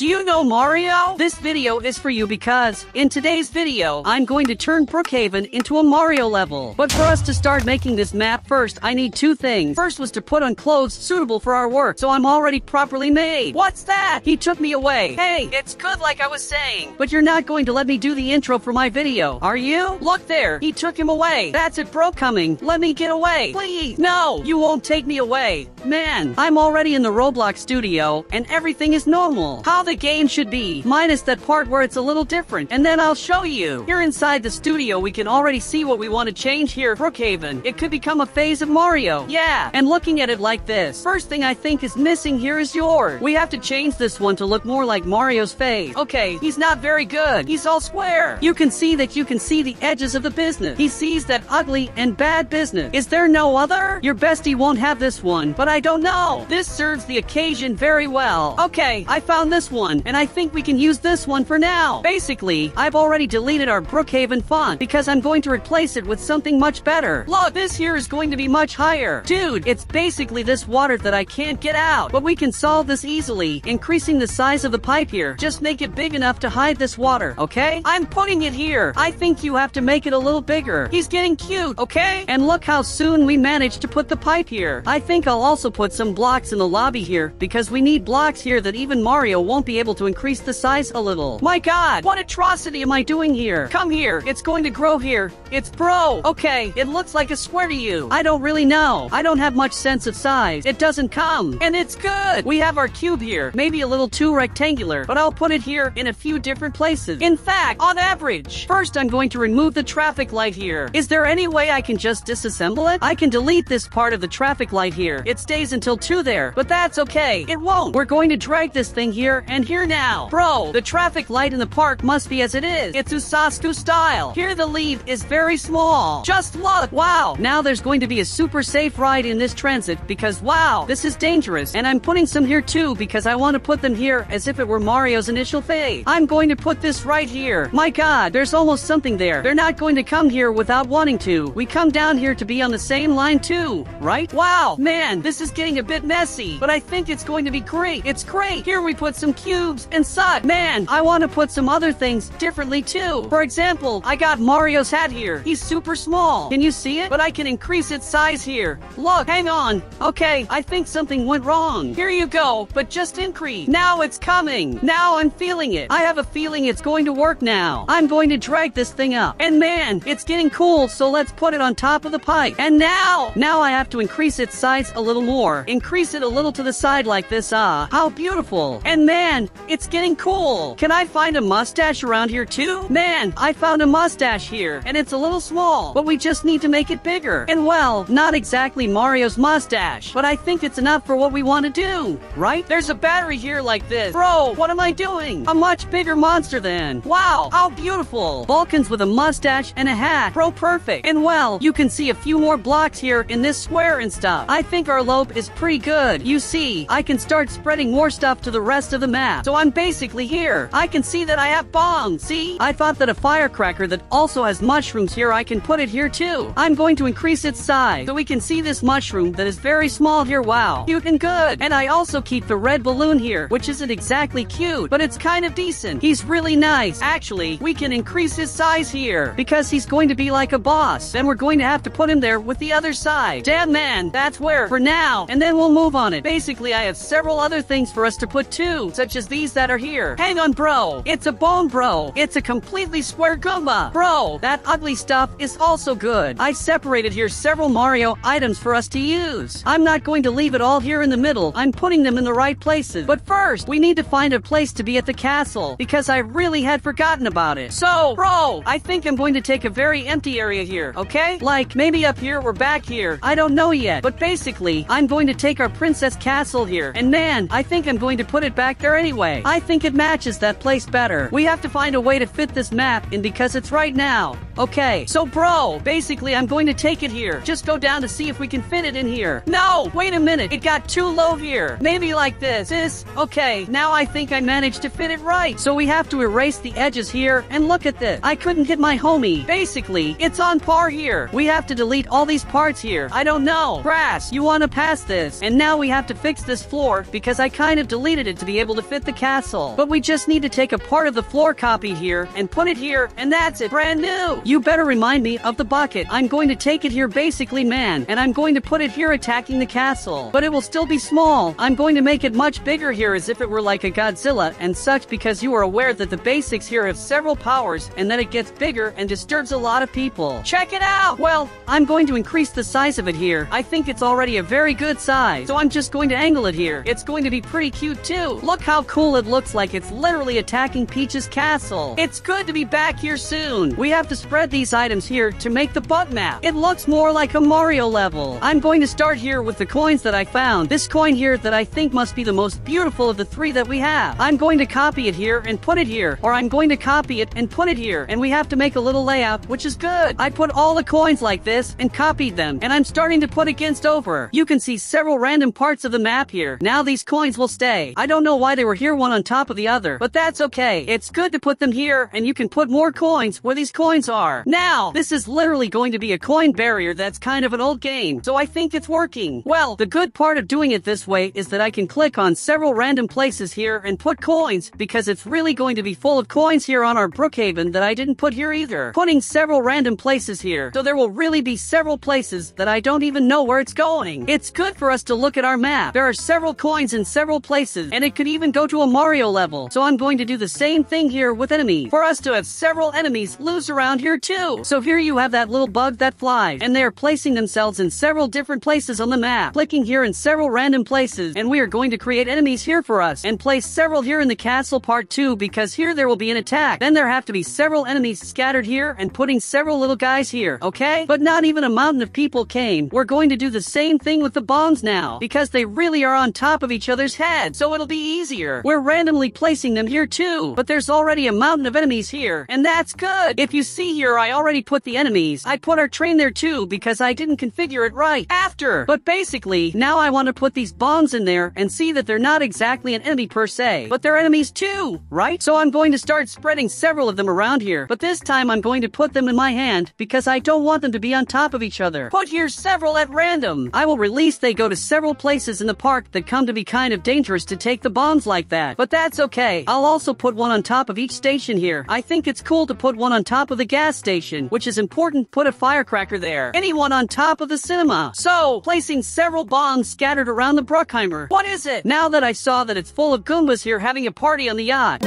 Do you know Mario? This video is for you because, in today's video, I'm going to turn Brookhaven into a Mario level. But for us to start making this map first, I need two things. First was to put on clothes suitable for our work, so I'm already properly made. What's that? He took me away. Hey, it's good like I was saying. But you're not going to let me do the intro for my video, are you? Look there, he took him away. That's it, bro coming. Let me get away. Please. No, you won't take me away. Man, I'm already in the Roblox studio, and everything is normal. How the game should be, minus that part where it's a little different, and then I'll show you. Here inside the studio, we can already see what we want to change here. Brookhaven. It could become a phase of Mario. Yeah, and looking at it like this, first thing I think is missing here is yours. We have to change this one to look more like Mario's face. Okay, he's not very good. He's all square. You can see the edges of the business. He sees that ugly and bad business. Is there no other? Your bestie won't have this one, but I don't know. This serves the occasion very well. Okay, I found this one, and I think we can use this one for now. Basically, I've already deleted our Brookhaven font because I'm going to replace it with something much better. Look, this here is going to be much higher. Dude, it's basically this water that I can't get out. But we can solve this easily, increasing the size of the pipe here. Just make it big enough to hide this water, okay? I'm putting it here. I think you have to make it a little bigger. He's getting cute, okay? And look how soon we managed to put the pipe here. I think I'll also put some blocks in the lobby here because we need blocks here that even Mario won't be able to increase the size a little. My god, what atrocity am I doing here? Come here, it's going to grow here. It's bro. Okay, it looks like a square to you. I don't really know. I don't have much sense of size. It doesn't come. And it's good. We have our cube here. Maybe a little too rectangular, but I'll put it here in a few different places. In fact, on average. First, I'm going to remove the traffic light here. Is there any way I can just disassemble it? I can delete this part of the traffic light here. It stays until 2 there, but that's okay. It won't. We're going to drag this thing here and here now. Bro, the traffic light in the park must be as it is. It's 𝐂𝐥𝐤𝐜 style. Here the leaf is very small. Just look. Wow. Now there's going to be a super safe ride in this transit because wow, this is dangerous. And I'm putting some here too because I want to put them here as if it were Mario's initial phase. I'm going to put this right here. My god, there's almost something there. They're not going to come here without wanting to. We come down here to be on the same line too, right? Wow, man, this is getting a bit messy, but I think it's going to be great. It's great. Here we put some cubes and such. Man, I want to put some other things differently too. For example, I got Mario's hat here. He's super small. Can you see it? But I can increase its size here. Look, hang on. Okay, I think something went wrong. Here you go, but just increase. Now it's coming. Now I'm feeling it. I have a feeling it's going to work now. I'm going to drag this thing up. And man, it's getting cool, so let's put it on top of the pipe. And now I have to increase its size a little more. Increase it a little to the side like this. Ah, how beautiful. And man, it's getting cool. Can I find a mustache around here too? Man, I found a mustache here, and it's a little small, but we just need to make it bigger. And well, not exactly Mario's mustache, but I think it's enough for what we want to do, right? There's a battery here like this. Bro, what am I doing? A much bigger monster then. Wow, how beautiful. Vulcans with a mustache and a hat. Bro, perfect. And well, you can see a few more blocks here in this square and stuff. I think our lope is pretty good. You see, I can start spreading more stuff to the rest of the map. So I'm basically here. I can see that I have bombs. See? I thought that a firecracker that also has mushrooms here, I can put it here too. I'm going to increase its size so we can see this mushroom that is very small here. Wow. Cute and good. And I also keep the red balloon here, which isn't exactly cute, but it's kind of decent. He's really nice. Actually, we can increase his size here because he's going to be like a boss. Then we're going to have to put him there with the other side. Damn man, that's where for now. And then we'll move on it. Basically, I have several other things for us to put too, such as these that are here. Hang on, bro. It's a bone, bro. It's a completely square Goomba. Bro, that ugly stuff is also good. I separated here several Mario items for us to use. I'm not going to leave it all here in the middle. I'm putting them in the right places. But first, we need to find a place to be at the castle because I really had forgotten about it. So, bro, I think I'm going to take a very empty area here, okay? Like maybe up here or back here. I don't know yet. But basically, I'm going to take our princess castle here. And man, I think I'm going to put it back there anyway. I think it matches that place better. We have to find a way to fit this map in because it's right now. Okay, so bro, basically I'm going to take it here. Just go down to see if we can fit it in here. No, wait a minute. It got too low here. Maybe like this. Okay, now I think I managed to fit it right. So we have to erase the edges here and look at this. I couldn't hit my homie. Basically, it's on par here. We have to delete all these parts here. I don't know. Grass, you want to pass this. And now we have to fix this floor because I kind of deleted it to be able to fit the castle. But we just need to take a part of the floor copy here and put it here, and that's it, brand new. You better remind me of the bucket. I'm going to take it here basically, man, and I'm going to put it here attacking the castle. But it will still be small. I'm going to make it much bigger here as if it were like a Godzilla and such, because you are aware that the basics here have several powers and that it gets bigger and disturbs a lot of people. Check it out! Well, I'm going to increase the size of it here. I think it's already a very good size, so I'm just going to angle it here. It's going to be pretty cute too. Look how cool it looks, like it's literally attacking Peach's castle. It's good to be back here soon. We have to spread these items here to make the butt map. It looks more like a Mario level. I'm going to start here with the coins that I found. This coin here that I think must be the most beautiful of the three that we have. I'm going to copy it here and put it here, or I'm going to copy it and put it here, and we have to make a little layout, which is good. I put all the coins like this and copied them, and I'm starting to put against over. You can see several random parts of the map here. Now these coins will stay. I don't know why they were here one on top of the other, but that's okay. It's good to put them here, and you can put more coins where these coins are. Now, this is literally going to be a coin barrier that's kind of an old game, so I think it's working. Well, the good part of doing it this way is that I can click on several random places here and put coins, because it's really going to be full of coins here on our Brookhaven that I didn't put here either. Putting several random places here, so there will really be several places that I don't even know where it's going. It's good for us to look at our map. There are several coins in several places, and it could even go to a Mario level, so I'm going to do the same thing here with enemies, for us to have several enemies loose around here too. So here you have that little bug that flies, and they are placing themselves in several different places on the map. Clicking here in several random places, and we are going to create enemies here for us, and place several here in the castle part 2, because here there will be an attack. Then there have to be several enemies scattered here, and putting several little guys here, okay? But not even a mountain of people came. We're going to do the same thing with the bombs now, because they really are on top of each other's heads, so it'll be easier. We're randomly placing them here too, but there's already a mountain of enemies here, and that's good. If you see here, I already put the enemies. I put our train there too, because I didn't configure it right after. But basically, now I want to put these bombs in there and see that they're not exactly an enemy per se, but they're enemies too, right? So I'm going to start spreading several of them around here, but this time I'm going to put them in my hand, because I don't want them to be on top of each other. Put here several at random. I will release they go to several places in the park that come to be kind of dangerous to take the bombs like that, but that's okay. I'll also put one on top of each station here. I think it's cool to put one on top of the gas station, which is important. Put a firecracker there. Anyone on top of the cinema. So, placing several bombs scattered around the Brookheimer. What is it? Now that I saw that it's full of Goombas here having a party on the yacht.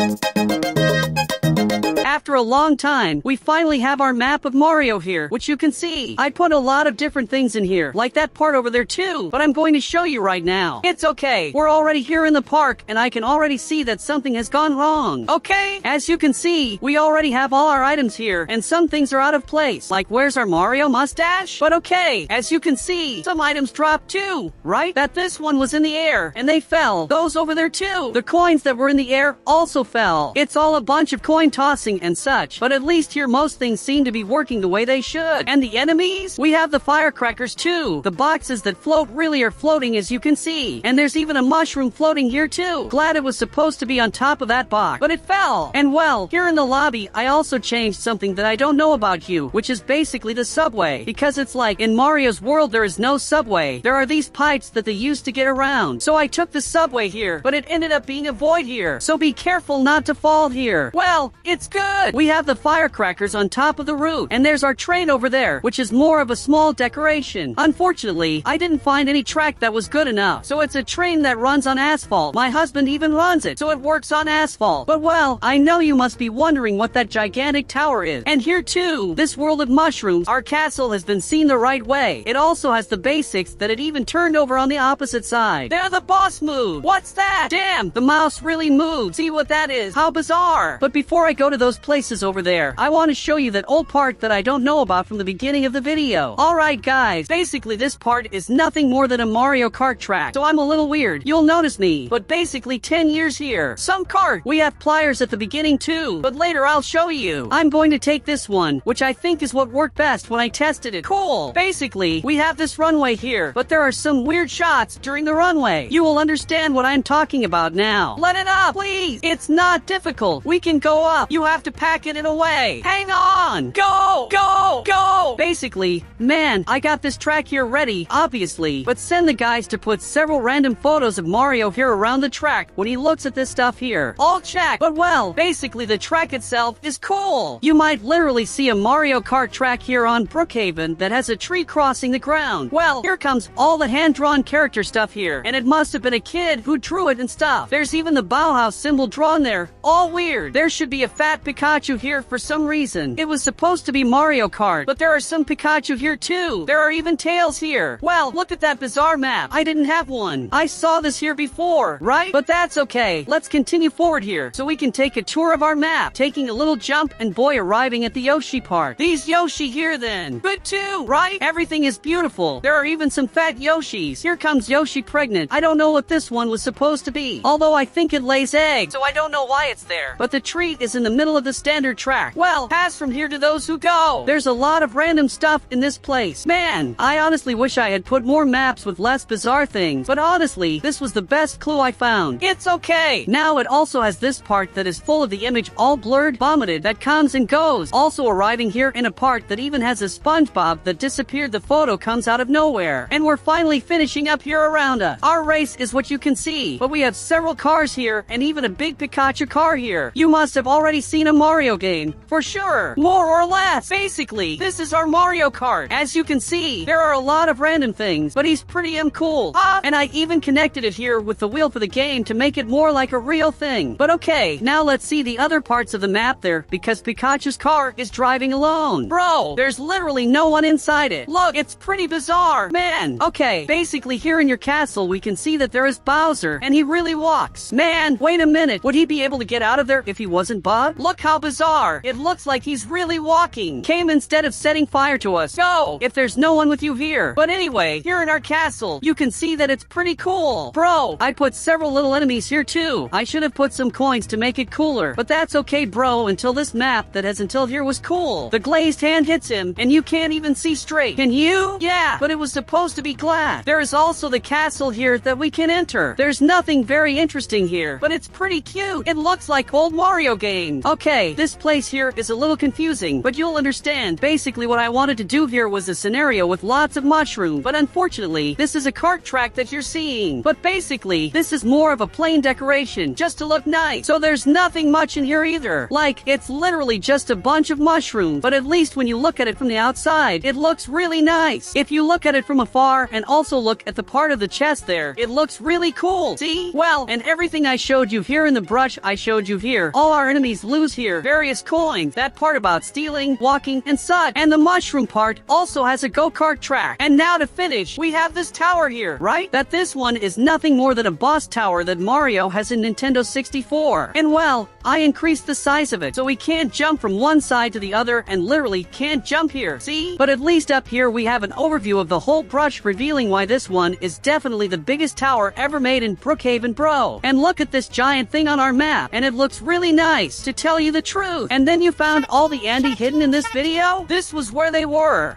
After a long time, we finally have our map of Mario here, which you can see. I put a lot of different things in here, like that part over there too, but I'm going to show you right now. It's okay. We're already here in the park, and I can already see that something has gone wrong. Okay? As you can see, we already have all our items here, and some things are out of place, like where's our Mario mustache? But okay, as you can see, some items dropped too, right? That this one was in the air, and they fell. Those over there too. The coins that were in the air also fell. It's all a bunch of coin tossing and such, but at least here most things seem to be working the way they should. And the enemies? We have the firecrackers too. The boxes that float really are floating, as you can see. And there's even a mushroom floating here too. Glad it was supposed to be on top of that box, but it fell. And well, here in the lobby, I also changed something that I don't know about you, which is basically the subway. Because it's like, in Mario's world there is no subway. There are these pipes that they used to get around. So I took the subway here, but it ended up being a void here. So be careful not to fall here. Well, it's good. We have the firecrackers on top of the roof, and there's our train over there, which is more of a small decoration. Unfortunately, I didn't find any track that was good enough, so it's a train that runs on asphalt. My husband even runs it, so it works on asphalt. But well, I know you must be wondering what that gigantic tower is. And here too, this world of mushrooms, our castle has been seen the right way. It also has the basics that it even turned over on the opposite side. There the boss moved. What's that? Damn, the mouse really moved. See what that is? How bizarre. But before I go to those places over there, I want to show you that old part that I don't know about from the beginning of the video. Alright guys, basically this part is nothing more than a Mario Kart track, so I'm a little weird. You'll notice me, but basically 10 years here. Some kart. We have pliers at the beginning too, but later I'll show you. I'm going to take this one, which I think is what worked best when I tested it. Cool. Basically, we have this runway here, but there are some weird shots during the runway. You will understand what I'm talking about now. Let it up, please. It's not difficult. We can go up. You have to pack it away. Hang on! Go! Go! Go! Basically, man, I got this track here ready, obviously, but send the guys to put several random photos of Mario here around the track when he looks at this stuff here. All check. But well, basically the track itself is cool. You might literally see a Mario Kart track here on Brookhaven that has a tree crossing the ground. Well, here comes all the hand-drawn character stuff here, and it must have been a kid who drew it and stuff. There's even the Bauhaus symbol drawn there. All weird. There should be a fat Pikachu here for some reason. It was supposed to be Mario Kart, but there are some Pikachu here too. There are even Tails here. Well, look at that bizarre map. I didn't have one. I saw this here before, right? But that's okay. Let's continue forward here so we can take a tour of our map, taking a little jump and boy arriving at the Yoshi part. These Yoshi here then. Good too, right? Everything is beautiful. There are even some fat Yoshis. Here comes Yoshi pregnant. I don't know what this one was supposed to be, although I think it lays eggs, so I don't know why it's there. But the treat is in the middle of the standard track. Well, pass from here to those who go. There's a lot of random stuff in this place. Man, I honestly wish I had put more maps with less bizarre things, but honestly, this was the best clue I found. It's okay. Now it also has this part that is full of the image all blurred, vomited, that comes and goes. Also arriving here in a part that even has a SpongeBob that disappeared. The photo comes out of nowhere. And we're finally finishing up here around us. Our race is what you can see, but we have several cars here and even a big Pikachu car here. You must have already seen a Mario game, for sure. More or less. Basically, this is our Mario Kart. As you can see, there are a lot of random things, but he's pretty cool. And I even connected it here with the wheel for the game to make it more like a real thing. But okay, now let's see the other parts of the map there, because Pikachu's car is driving alone. Bro, there's literally no one inside it. Look, it's pretty bizarre, man. Okay, basically here in your castle we can see that there is Bowser, and he really walks. Man, wait a minute, would he be able to get out of there if he wasn't Bob? Look how bizarre. It looks like he's really walking. Came instead of setting fire to us. Go, if there's no one with you here. But anyway, here in our castle, you can see that it's pretty cool. Bro, I put several little enemies here too. I should have put some coins to make it cooler, but that's okay, bro, until this map that has until here was cool. The glazed hand hits him, and you can't even see straight. Can you? Yeah, but it was supposed to be glass. There is also the castle here that we can enter. There's nothing very interesting here, but it's pretty cute. It looks like old Mario games. Okay, this place here is a little confusing, but you'll understand. Basically what I wanted to do here was a scenario with lots of mushrooms, but unfortunately, this is a kart track that you're seeing. But basically, this is more of a plain decoration, just to look nice. So there's nothing much in here either. Like, it's literally just a bunch of mushrooms, but at least when you look at it from the outside, it looks really nice. If you look at it from afar and also look at the part of the chest there, it looks really cool. See? Well, and everything I showed you here in the brush I showed you here, all our enemies lose here various coins. That part about stealing, walking, and such. And the mushroom part also has a go-kart track. And now to finish, we have this tower here, right? That this one is nothing more than a boss tower that Mario has in Nintendo 64. And well, I increased the size of it so we can't jump from one side to the other and literally can't jump here, see? But at least up here we have an overview of the whole brush revealing why this one is definitely the biggest tower ever made in Brookhaven, bro. And look at this giant thing on our map, and it looks really nice, to tell you the truth. And then you found all the Andy hidden in this video? This was where they were.